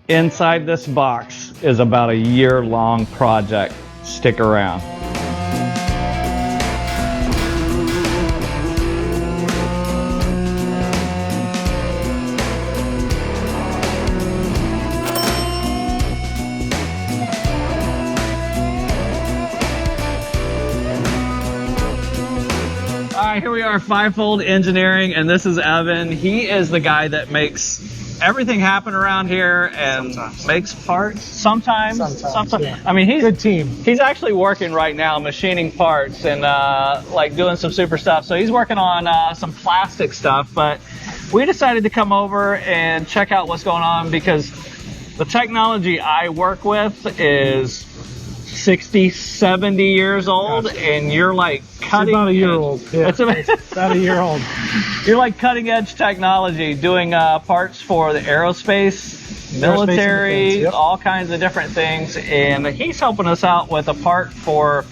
Inside this box is about a year-long project. Stick around. All right, here we are, Fivefold Engineering, and this is Evan. He is the guy that makes everything happen around here and makes parts. Sometimes. Yeah. I mean, he's good team. He's actually working right now, machining parts and like doing some super stuff. So he's working on some plastic stuff. But we decided to come over and check out what's going on because the technology I work with is 60, 70 years old, and you're like cutting. It's about a year old. Yeah, it's about a year old. You're like cutting edge technology, doing parts for the aerospace, military, yep. All kinds of different things. And he's helping us out with a part for,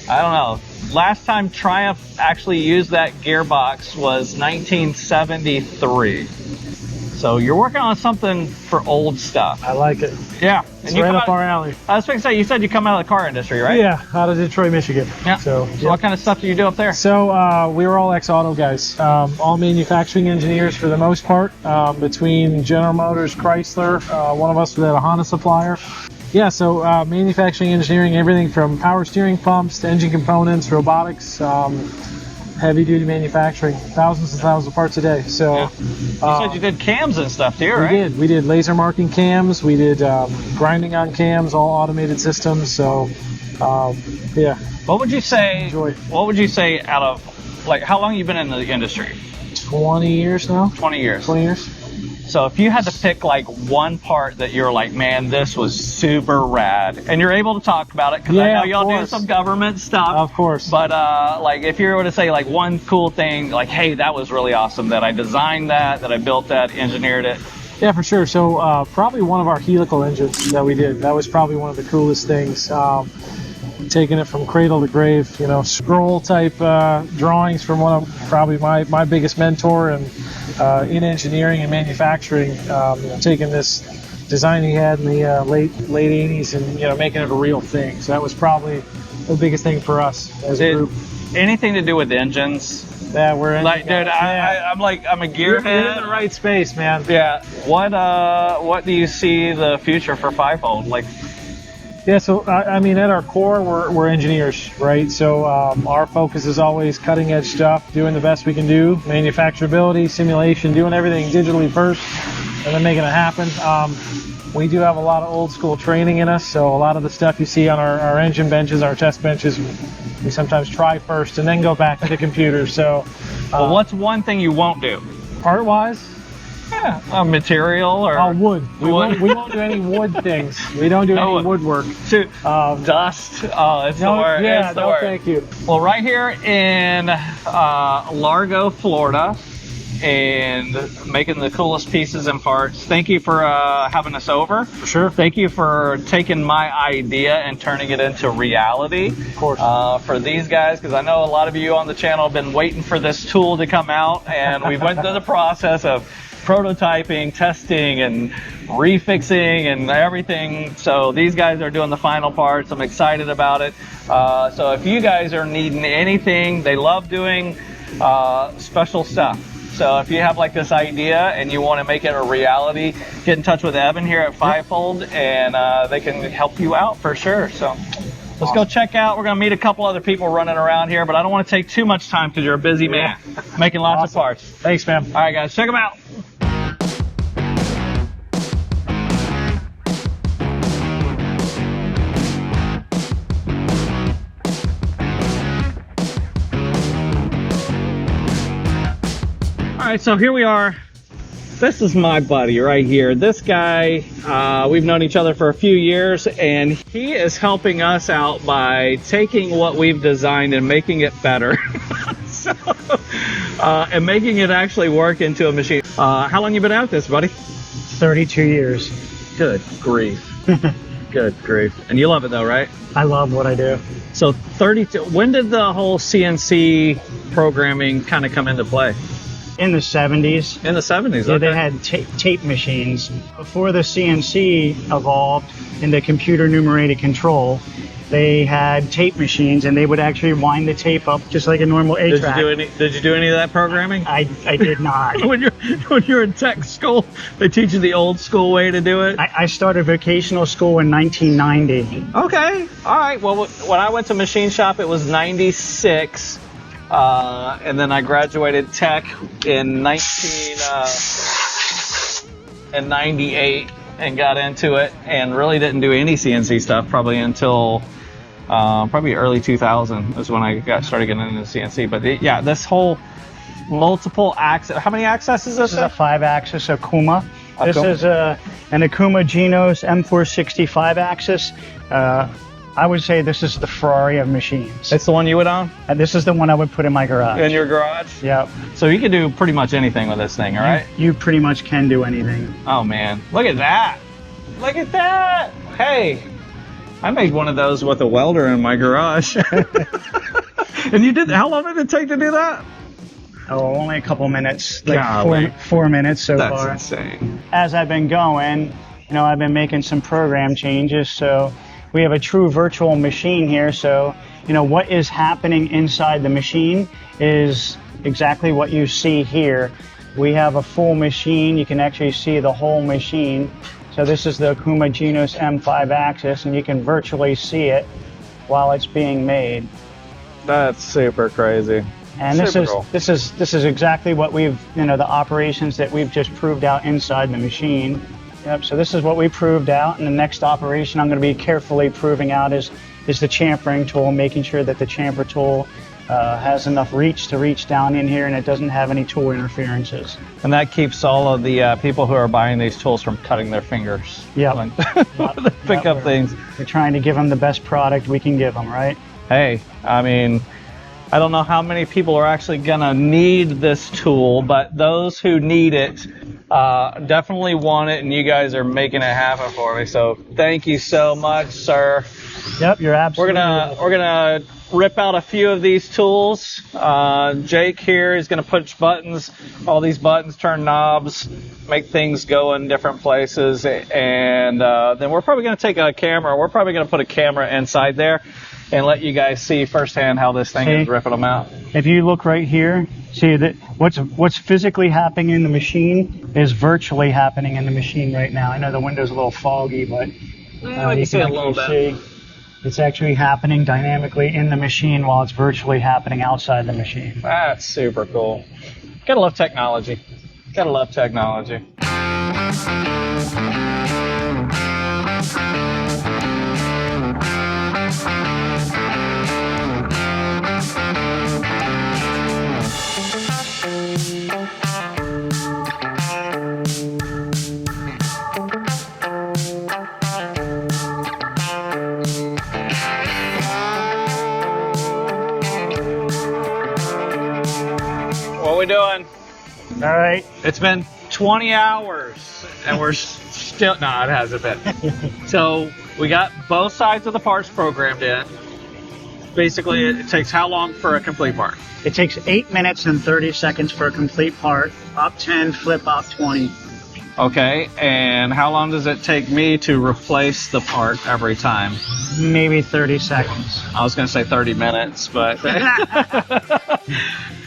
I don't know, last time Triumph actually used that gearbox was 1973. So you're working on something for old stuff. I like it. Yeah. It's right up our alley. I was going to say, you said you come out of the car industry, right? Yeah, out of Detroit, Michigan. Yeah. So what kind of stuff do you do up there? So we were all ex-auto guys, all manufacturing engineers for the most part, between General Motors, Chrysler, one of us was at a Honda supplier. Yeah, so manufacturing engineering, everything from power steering pumps to engine components, robotics, heavy-duty manufacturing, thousands and thousands of parts a day. So yeah. You said you did cams and stuff too, right? We did laser marking cams. We did grinding on cams, all automated systems. So yeah. What would you say? What would you say out of like how long you been in the industry? 20 years now. 20 years. 20 years. So if you had to pick like one part that you're like, man, this was super rad, and you're able to talk about it because I know y'all do some government stuff. Of course. But like if you were to say like one cool thing, like, hey, that was really awesome that I designed that I built that, engineered it. Yeah, for sure. So probably one of our helical engines that we did. That was probably one of the coolest things. Taking it from cradle to grave, you know, scroll type drawings from one of probably my biggest mentor and in engineering and manufacturing, you know, taking this design he had in the late 80s and, you know, making it a real thing. So that was probably the biggest thing for us as a group. Anything to do with engines? Yeah, we're in. Like, dude, I'm a gearhead. You're in the right space, man. Yeah. What do you see the future for Fivefold? Like, yeah, so I mean, at our core, we're engineers, right? So our focus is always cutting edge stuff, doing the best we can do, manufacturability, simulation, doing everything digitally first, and then making it happen. We do have a lot of old school training in us, so a lot of the stuff you see on our engine benches, our test benches, we sometimes try first and then go back to the computer. So, well, what's one thing you won't do? Part-wise? Yeah, material or wood. We won't do any wood things. We don't do any woodwork. Dust. Oh, it's the worst. Yeah, it's the worst. Thank you. Well, right here in Largo, Florida, and making the coolest pieces and parts. Thank you for having us over. For sure. Thank you for taking my idea and turning it into reality. Of course. For these guys, because I know a lot of you on the channel have been waiting for this tool to come out, and we went through the process of prototyping, testing, and refixing and everything. So these guys are doing the final parts. I'm excited about it. So if you guys are needing anything, they love doing special stuff. So if you have like this idea and you want to make it a reality, get in touch with Evan here at Fivefold, and they can help you out for sure. So let's go check out. We're going to meet a couple other people running around here, but I don't want to take too much time because you're a busy man making lots of parts. Thanks, man. All right, guys, check them out. All right, so here we are. This is my buddy right here. This guy, we've known each other for a few years, and he is helping us out by taking what we've designed and making it better. And making it actually work into a machine. How long you been at this, buddy? 32 years. Good grief. Good grief. And you love it though, right? I love what I do. So 32, when did the whole CNC programming kind of come into play? in the 70s. In the 70s, Yeah, okay. they had tape machines. Before the CNC evolved into computer numerated control, they had tape machines, and they would actually wind the tape up just like a normal 8-track. Did you do any of that programming? I did not. when you're in tech school, they teach you the old school way to do it. I started vocational school in 1990. Okay, all right. Well, when I went to machine shop, it was 96, and then I graduated tech in 1998 and got into it, and really didn't do any CNC stuff probably until probably early 2000 is when I started getting into CNC. But yeah, this whole multiple axis. How many axes is this? This is a 5-axis Akuma. This Akuma. is an Akuma Genos M460 5-axis. I would say this is the Ferrari of machines. It's the one you would own? And this is the one I would put in my garage. In your garage? Yep. So you can do pretty much anything with this thing, all right? You pretty much can do anything. Oh man, look at that! Look at that! Hey, I made one of those with a welder in my garage. And you did? How long did it take to do that? Oh, only a couple minutes, like Golly. 4 minutes so That's far. insane. As I've been going, I've been making some program changes. So we have a true virtual machine here. So, what is happening inside the machine is exactly what you see here. We have a full machine. You can actually see the whole machine. So this is the Akuma Genos M5 axis, and you can virtually see it while it's being made. That's super crazy. And Super cool. this is exactly what we've, the operations that we've just proved out inside the machine. Yep, so this is what we proved out, and the next operation I'm going to be carefully proving out is the chamfering tool, making sure that the chamfer tool has enough reach to reach down in here and it doesn't have any tool interferences. And that keeps all of the people who are buying these tools from cutting their fingers. Yep. When they pick up things. We're trying to give them the best product we can give them, right? Hey, I mean, I don't know how many people are actually gonna need this tool, but those who need it definitely want it, and you guys are making it happen for me. So thank you so much, sir. Yep, you're absolutely We're gonna rip out a few of these tools. Jake here is gonna push buttons. All these buttons turn knobs, make things go in different places, and then we're probably gonna take a camera. We're probably gonna put a camera inside there and let you guys see firsthand how this thing is ripping them out. If you look right here, see that what's physically happening in the machine is virtually happening in the machine right now. I know the window's a little foggy, but Yeah, you can see a little bit. see it's actually happening dynamically in the machine while it's virtually happening outside the machine. That's super cool. Gotta love technology. Gotta love technology. What we doing? All right. It's been 20 hours and we're still, no, it hasn't been. So we got both sides of the parts programmed in. Basically, it takes how long for a complete part? It takes 8 minutes and 30 seconds for a complete part. Op 10, flip op 20. Okay, and how long does it take me to replace the part every time? Maybe 30 seconds. I was going to say 30 minutes, but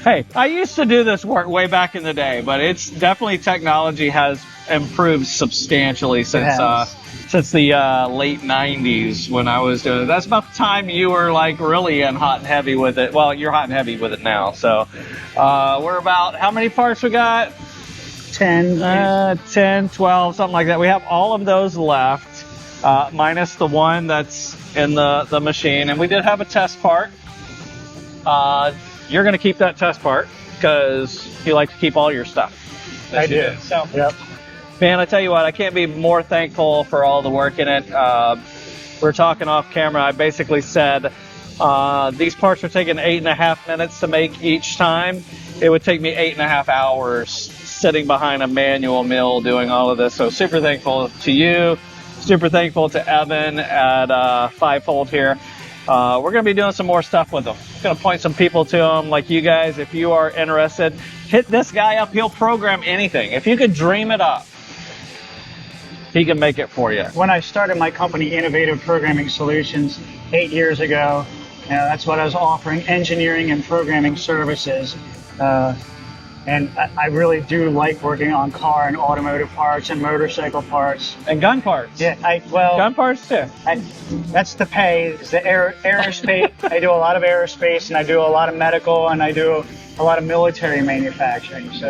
hey, I used to do this work way back in the day, but it's definitely technology has improved substantially since the late 90s when I was doing it. That's about the time you were like really in hot and heavy with it. Well, you're hot and heavy with it now. So we're about, how many parts we got? 10. 10, 12, something like that. We have all of those left, minus the one that's in the machine. And we did have a test part. You're going to keep that test part because you like to keep all your stuff. I do. So, Yep. man, I tell you what, I can't be more thankful for all the work in it. We're talking off camera. I basically said these parts are taking 8.5 minutes to make each time. It would take me 8.5 hours sitting behind a manual mill doing all of this. So super thankful to you. Super thankful to Evan at Fivefold here. We're going to be doing some more stuff with them. Going to point some people to them like you guys. If you are interested, hit this guy up, he'll program anything. If you could dream it up, he can make it for you. When I started my company, Innovative Programming Solutions, 8 years ago, that's what I was offering, engineering and programming services. And I really do like working on car and automotive parts and motorcycle parts. And gun parts. Yeah, gun parts too. That's the pay, is the aerospace. I do a lot of aerospace, and I do a lot of medical, and I do a lot of military manufacturing. So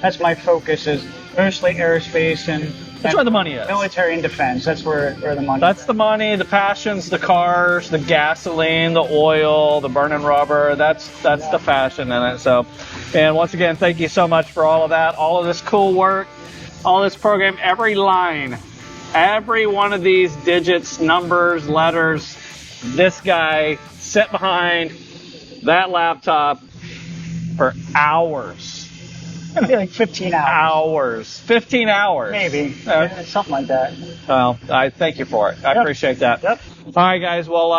that's my focus, is mostly aerospace and that's where the money is. Military and defense. That's where the money is. That's the money, the passions, the cars, the gasoline, the oil, the burning rubber. That's the fashion in it. So, and once again, thank you so much for all of that, all of this cool work, all this program, every line, every one of these digits, numbers, letters. This guy sat behind that laptop for hours. It'd be like 15 hours. 15 hours. Maybe. Something like that. Well, I thank you for it. I appreciate that. Yep. All right, guys. Well,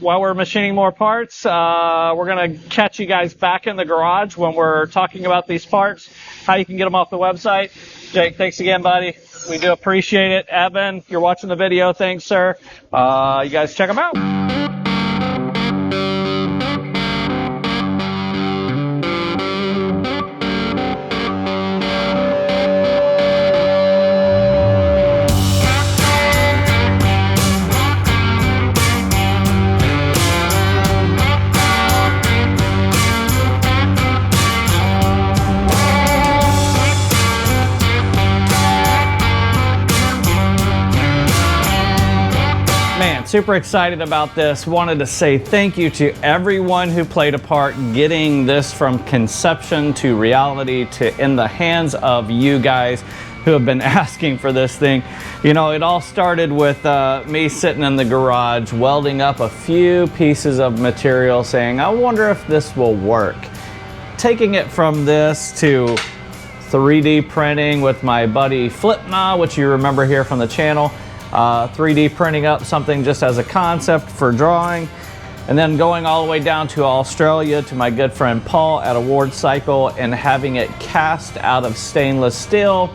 while we're machining more parts, we're going to catch you guys back in the garage when we're talking about these parts, how you can get them off the website. Jake, thanks again, buddy. We do appreciate it. Evan, if you're watching the video, thanks, sir. You guys check them out. Man, super excited about this. Wanted to say thank you to everyone who played a part getting this from conception to reality to in the hands of you guys who have been asking for this thing. You know, it all started with me sitting in the garage welding up a few pieces of material saying, I wonder if this will work. Taking it from this to 3D printing with my buddy Flipna, which you remember here from the channel. 3D printing up something just as a concept for drawing, and then going all the way down to Australia to my good friend Paul at Award Cycle and having it cast out of stainless steel,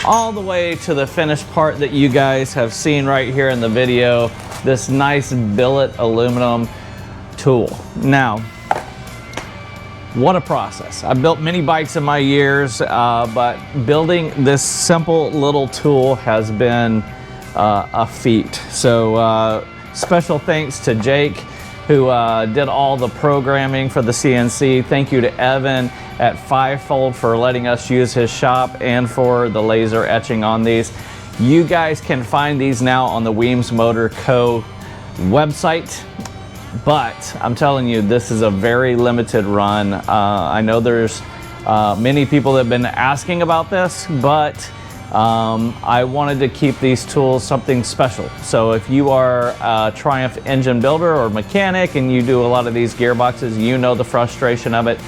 all the way to the finished part that you guys have seen right here in the video, this nice billet aluminum tool. Now, what a process. I've built many bikes in my years, but building this simple little tool has been a feat. So special thanks to Jake, who did all the programming for the CNC. Thank you to Evan at Fivefold for letting us use his shop and for the laser etching on these. You guys can find these now on the Weems Motor Co. website, but I'm telling you, this is a very limited run. I know there's many people that have been asking about this, but I wanted to keep these tools something special. So if you are a Triumph engine builder or mechanic and you do a lot of these gearboxes, you know the frustration of it.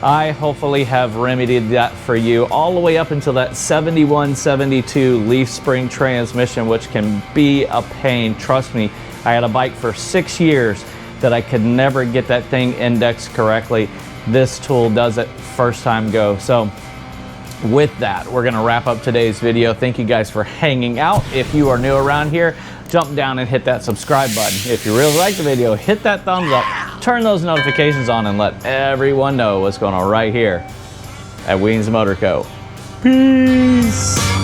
I hopefully have remedied that for you all the way up until that 7172 leaf spring transmission, which can be a pain. Trust me, I had a bike for 6 years that I could never get that thing indexed correctly. This tool does it first time go. So with that, we're gonna wrap up today's video. Thank you guys for hanging out. If you are new around here, jump down and hit that subscribe button. If you really like the video, hit that thumbs up, turn those notifications on, and let everyone know what's going on right here at Weems Motor Co. Peace.